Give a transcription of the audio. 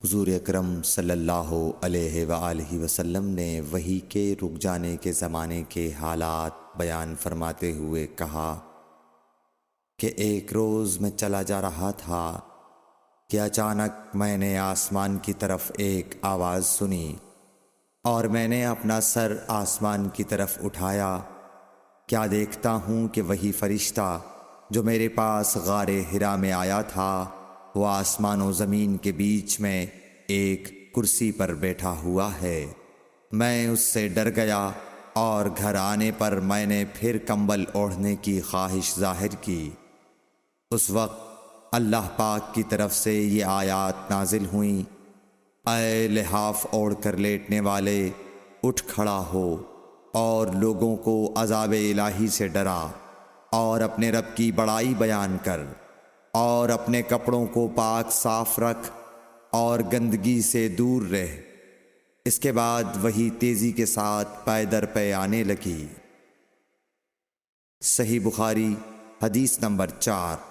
حضور اکرم صلی اللہ علیہ وآلہ وسلم نے وحی کے رک جانے کے زمانے کے حالات بیان فرماتے ہوئے کہا کہ ایک روز میں چلا جا رہا تھا کہ اچانک میں نے آسمان کی طرف ایک آواز سنی اور میں نے اپنا سر آسمان کی طرف اٹھایا۔ کیا دیکھتا ہوں کہ وہی فرشتہ جو میرے پاس غار حرا میں آیا تھا وہ آسمان و زمین کے بیچ میں ایک کرسی پر بیٹھا ہوا ہے۔ میں اس سے ڈر گیا اور گھر آنے پر میں نے پھر کمبل اوڑھنے کی خواہش ظاہر کی۔ اس وقت اللہ پاک کی طرف سے یہ آیات نازل ہوئیں، اے لحاف اوڑھ کر لیٹنے والے، اٹھ کھڑا ہو اور لوگوں کو عذاب الہی سے ڈرا، اور اپنے رب کی بڑائی بیان کر، اور اپنے کپڑوں کو پاک صاف رکھ اور گندگی سے دور رہ۔ اس کے بعد وہی تیزی کے ساتھ پے در پے آنے لگی۔ صحیح بخاری حدیث نمبر 4۔